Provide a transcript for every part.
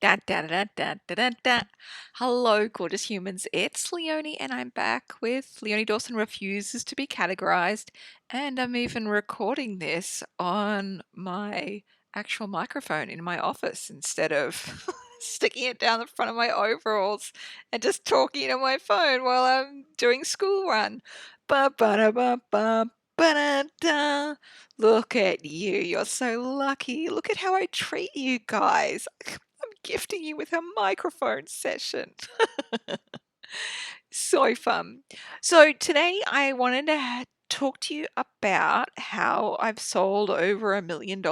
Da, da, da, da, da, da, da. Hello, gorgeous humans. It's Leonie, and I'm back with Leonie Dawson Refuses to Be Categorized. And I'm even recording this on my actual microphone in my office instead of sticking it down the front of my overalls and just talking on my phone while I'm doing school run. Ba ba da ba ba ba da da. Look at you. You're so lucky. Look at how I treat you guys. I'm gifting you with a microphone session. So fun. So today I wanted to talk to you about how I've sold over $1 million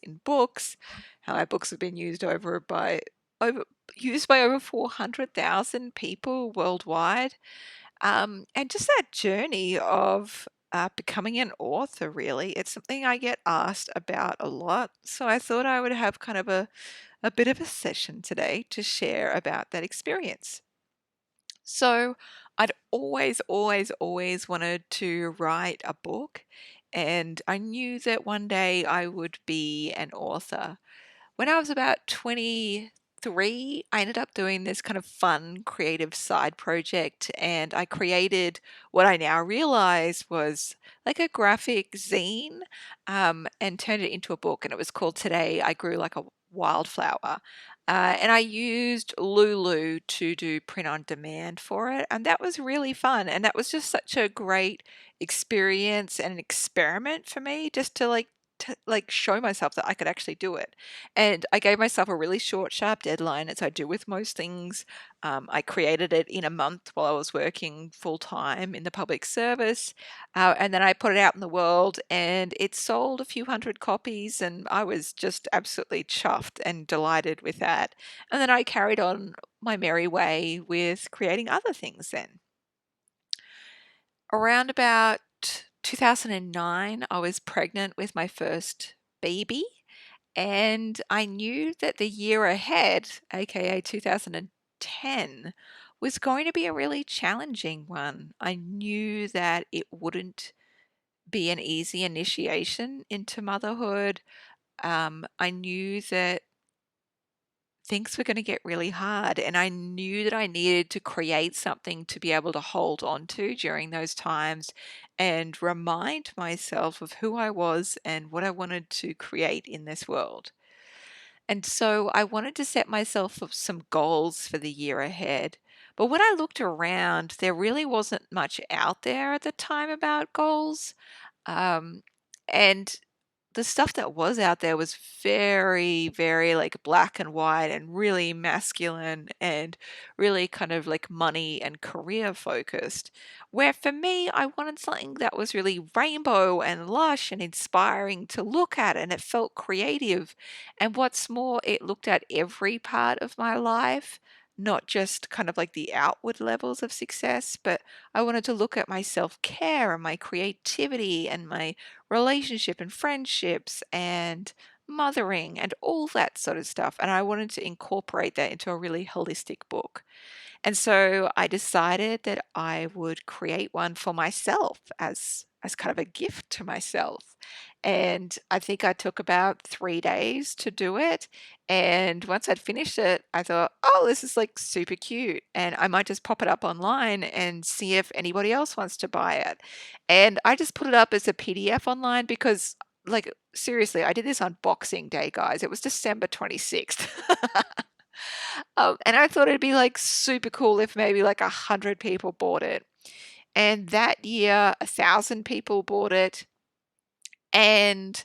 in books, how my books have been over used by over 400,000 people worldwide, and just that journey of becoming an author. Really, it's something I get asked about a lot. So I thought I would have kind of a bit of a session today to share about that experience. So, I'd always wanted to write a book, and I knew that one day I would be an author. When I was about 23, I ended up doing this kind of fun, creative side project, and I created what I now realize was like a graphic zine, and turned it into a book. And it was called Today I Grew Like a Wildflower. And I used Lulu to do print on demand for it. And that was really fun. And that was just such a great experience and an experiment for me just to like show myself that I could actually do it. And I gave myself a really short, sharp deadline, as I do with most things. I created it in a month while I was working full time in the public service. And then I put it out in the world, and it sold a few hundred copies. And I was just absolutely chuffed and delighted with that. And then I carried on my merry way with creating other things then. Around about 2009, I was pregnant with my first baby. And I knew that the year ahead, aka 2010, was going to be a really challenging one. I knew that it wouldn't be an easy initiation into motherhood. I knew that things were going to get really hard, and I knew that I needed to create something to be able to hold on to during those times and remind myself of who I was and what I wanted to create in this world. And so I wanted to set myself some goals for the year ahead. But when I looked around, there really wasn't much out there at the time about goals. Um, and the stuff that was out there was very, very like black and white and really masculine and really kind of like money and career focused. Where for me, I wanted something that was really rainbow and lush and inspiring to look at, and it felt creative. And what's more, it looked at every part of my life, not just kind of like the outward levels of success, but I wanted to look at my self care and my creativity and my relationship and friendships and mothering and all that sort of stuff. And I wanted to incorporate that into a really holistic book. And so I decided that I would create one for myself as kind of a gift to myself. And I think I took about 3 days to do it. And once I'd finished it, I thought, oh, this is like super cute. And I might just pop it up online and see if anybody else wants to buy it. And I just put it up as a PDF online because, like, seriously, I did this on Boxing Day, guys. It was December 26th. And I thought it'd be like super cool if maybe like 100 people bought it. And that year, 1,000 people bought it. And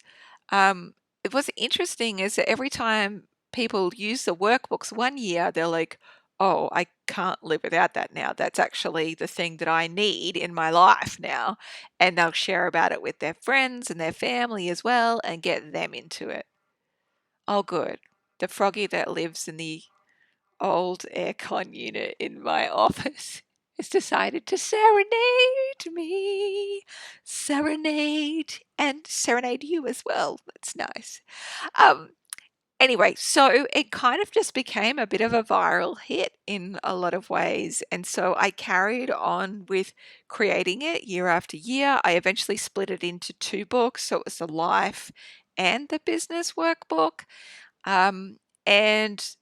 um, what's interesting is that every time people use the workbooks one year, they're like, oh, I can't live without that now. That's actually the thing that I need in my life now. And they'll share about it with their friends and their family as well and get them into it. Oh, good. The froggy that lives in the old aircon unit in my office has decided to serenade me, serenade, and serenade you as well. That's nice. Um, anyway, so it kind of just became a bit of a viral hit in a lot of ways. And so I carried on with creating it year after year. I eventually split it into two books. So it was the life and the business workbook. And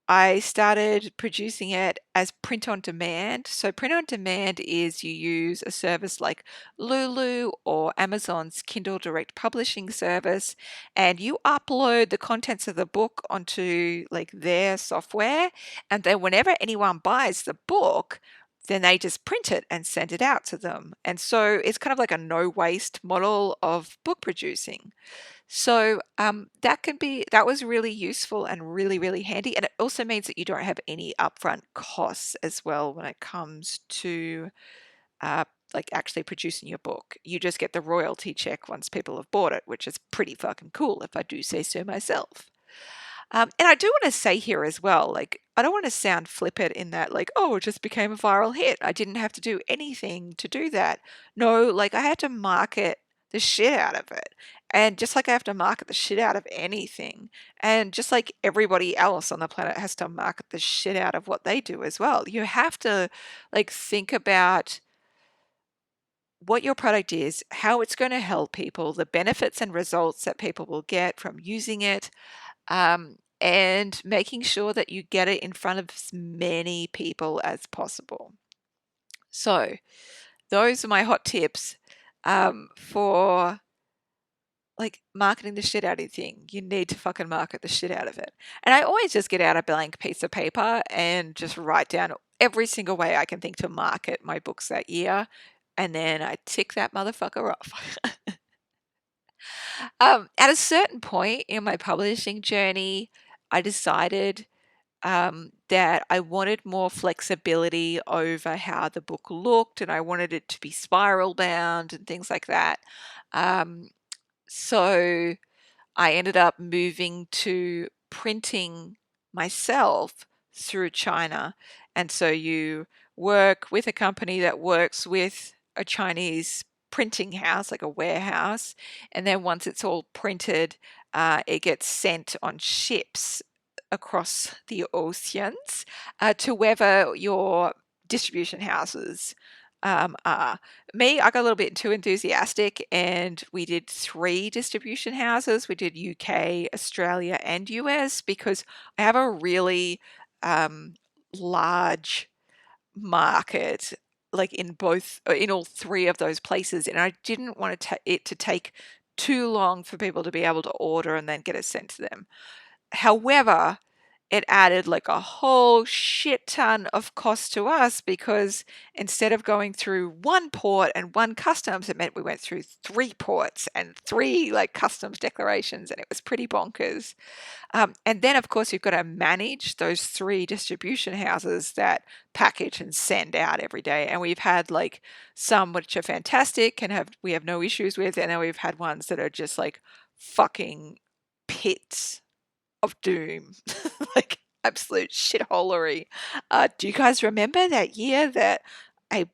I started producing it as print on demand. So, print on demand is you use a service like Lulu or Amazon's Kindle Direct Publishing service, and you upload the contents of the book onto like their software. And then, whenever anyone buys the book, then they just print it and send it out to them. And so, it's kind of like a no waste model of book producing. So that was really useful and really, really handy. And it also means that you don't have any upfront costs as well when it comes to uh, like actually producing your book. You just get the royalty check once people have bought it, which is pretty fucking cool if I do say so myself. And I do want to say here as well, like, I don't want to sound flippant in that, like, oh, it just became a viral hit. I didn't have to do anything to do that. No, like, I had to market the shit out of it. And just like I have to market the shit out of anything, and just like everybody else on the planet has to market the shit out of what they do as well, you have to like think about what your product is, how it's going to help people, the benefits and results that people will get from using it, and making sure that you get it in front of as many people as possible. So, those are my hot tips for like marketing the shit out of thing. You need to fucking market the shit out of it. And I always just get out a blank piece of paper and just write down every single way I can think to market my books that year. And then I tick that motherfucker off. At a certain point in my publishing journey, I decided that I wanted more flexibility over how the book looked, and I wanted it to be spiral bound and things like that. Um, so I ended up moving to printing myself through China. And so you work with a company that works with a Chinese printing house, like a warehouse. And then once it's all printed, it gets sent on ships across the oceans to wherever your distribution houses are. Me, I got a little bit too enthusiastic and we did 3 distribution houses. We did UK, Australia, and US because I have a really large market like in both in all 3 of those places, and I didn't want it to take too long for people to be able to order and then get it sent to them. However, it added like a whole shit ton of cost to us because instead of going through 1 port and 1 customs, it meant we went through 3 ports and 3 like customs declarations, and it was pretty bonkers. And then, of course, you've got to manage those 3 distribution houses that package and send out every day. And we've had like some which are fantastic and we have no issues with, and then we've had ones that are just like fucking pits of doom, like absolute shitholery. Do you guys remember that year that a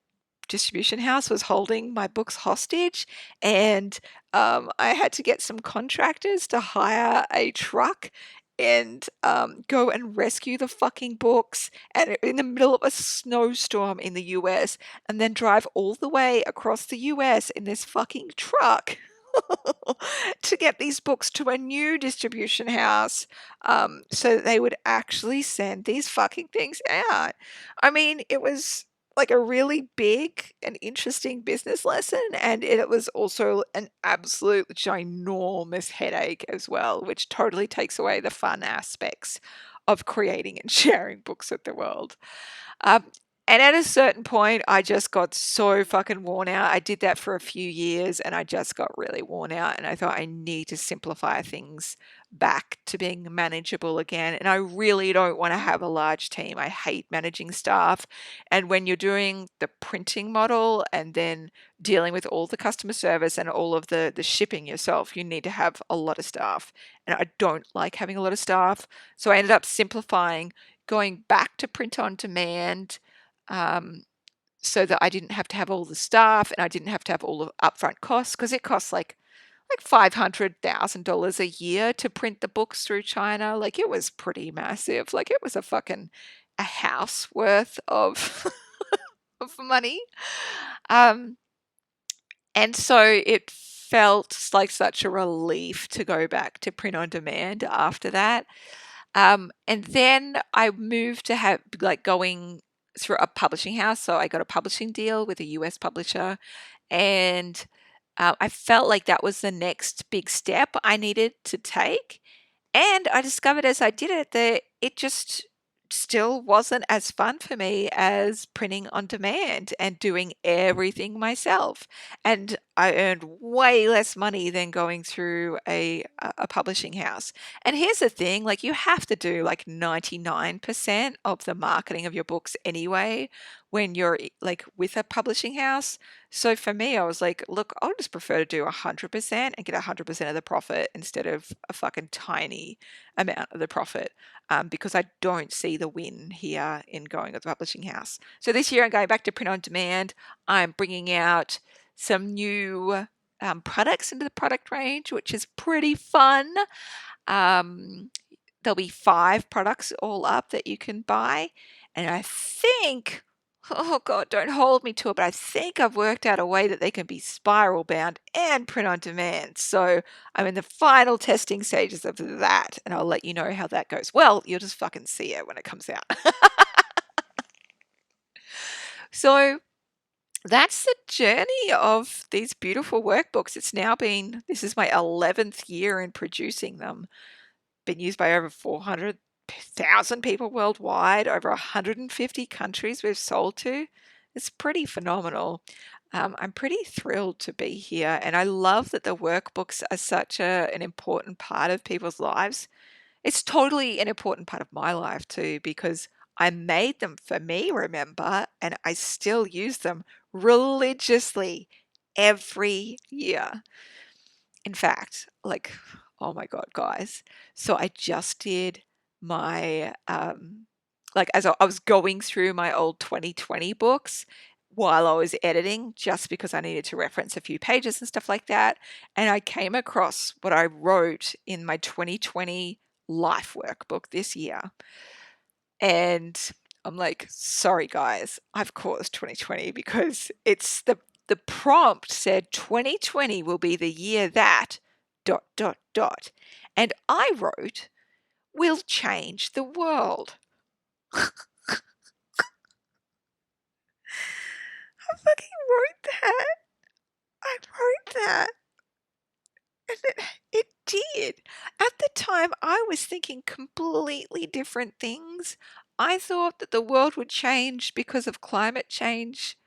distribution house was holding my books hostage, and I had to get some contractors to hire a truck and go and rescue the fucking books and in the middle of a snowstorm in the US, and then drive all the way across the US in this fucking truck to get these books to a new distribution house so that they would actually send these fucking things out. I mean, it was like a really big and interesting business lesson, and it was also an absolute ginormous headache as well, which totally takes away the fun aspects of creating and sharing books with the world. Um, and at a certain point, I just got so fucking worn out. I did that for a few years and I just got really worn out. And I thought I need to simplify things back to being manageable again. And I really don't want to have a large team. I hate managing staff. And when you're doing the printing model and then dealing with all the customer service and all of the shipping yourself, you need to have a lot of staff. And I don't like having a lot of staff. So I ended up simplifying, going back to print on demand, um, so that I didn't have to have all the staff and I didn't have to have all the upfront costs because it costs like $500,000 a year to print the books through China. Like it was pretty massive. Like it was a house worth of of money. Um, and so it felt like such a relief to go back to print on demand after that. And then I moved to have like going through a publishing house. So I got a publishing deal with a US publisher, and I felt like that was the next big step I needed to take. And I discovered as I did it that it just still wasn't as fun for me as printing on demand and doing everything myself. And I earned way less money than going through a publishing house. And here's the thing, like you have to do like 99% of the marketing of your books anyway when you're like with a publishing house. So for me, I was like, look, I'll just prefer to do 100% and get 100% of the profit instead of a fucking tiny amount of the profit, because I don't see the win here in going with the publishing house. So this year I'm going back to print on demand. I'm bringing out some new products into the product range, which is pretty fun. Um, there'll be 5 products all up that you can buy, and I think, oh god, don't hold me to it, but I think I've worked out a way that they can be spiral bound and print on demand. So I'm in the final testing stages of that, and I'll let you know how that goes. Well, you'll just fucking see it when it comes out. So that's the journey of these beautiful workbooks. This is my 11th year in producing them. Been used by over 400,000 people worldwide, over 150 countries we've sold to. It's pretty phenomenal. I'm pretty thrilled to be here, and I love that the workbooks are such an important part of people's lives. It's totally an important part of my life too, because I made them for me, remember, and I still use them religiously every year. In fact, like, oh my God, guys. So I just did my, like, as I was going through my old 2020 books while I was editing, just because I needed to reference a few pages and stuff like that. And I came across what I wrote in my 2020 life workbook this year. And I'm like, sorry guys, I've caused 2020 because the prompt said 2020 will be the year that dot dot dot. And I wrote, will change the world. I fucking wrote that. I wrote that. And it did. At the time, I was thinking completely different things. I thought that the world would change because of climate change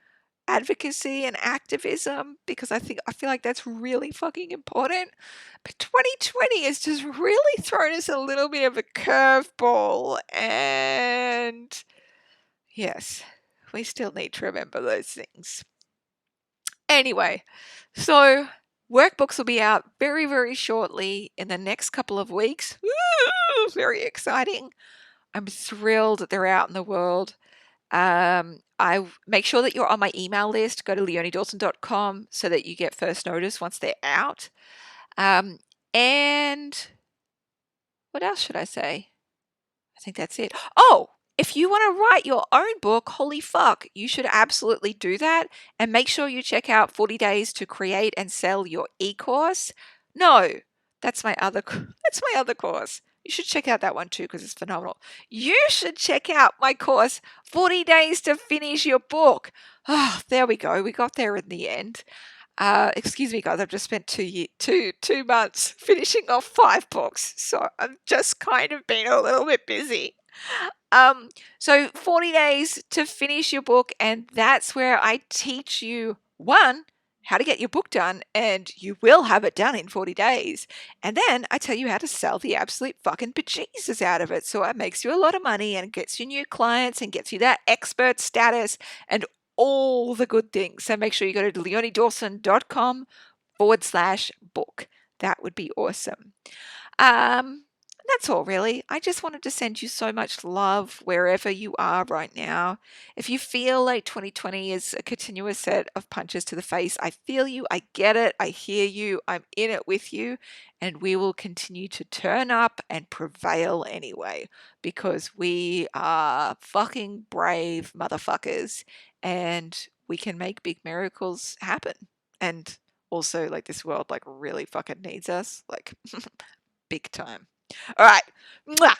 advocacy and activism, because I feel like that's really fucking important. But 2020 has just really thrown us a little bit of a curveball, and yes, we still need to remember those things. Anyway, so workbooks will be out very, very shortly in the next couple of weeks. Woo! Very exciting. I'm thrilled that they're out in the world. I make sure that you're on my email list. Go to leoniedawson.com so that you get first notice once they're out. And what else should I say? I think that's it. Oh, if you want to write your own book, holy fuck, you should absolutely do that. And make sure you check out 40 Days to Create and Sell Your E-course. No, that's my other course. You should check out that one too because it's phenomenal. You should check out my course, 40 Days to Finish Your Book. Oh, there we go. We got there in the end. Excuse me, guys. I've just spent 2 months finishing off 5 books, so I've just kind of been a little bit busy. So 40 days to finish your book, and that's where I teach you one, how to get your book done, and you will have it done in 40 days. And then I tell you how to sell the absolute fucking bejesus out of it. So it makes you a lot of money and gets you new clients and gets you that expert status and all the good things. So make sure you go to leoniedawson.com/book. That would be awesome. That's all really. I just wanted to send you so much love wherever you are right now. If you feel like 2020 is a continuous set of punches to the face, I feel you, I get it, I hear you, I'm in it with you, and we will continue to turn up and prevail anyway because we are fucking brave motherfuckers and we can make big miracles happen. And also, like, this world, like, really fucking needs us, like, big time. All right. Mwah!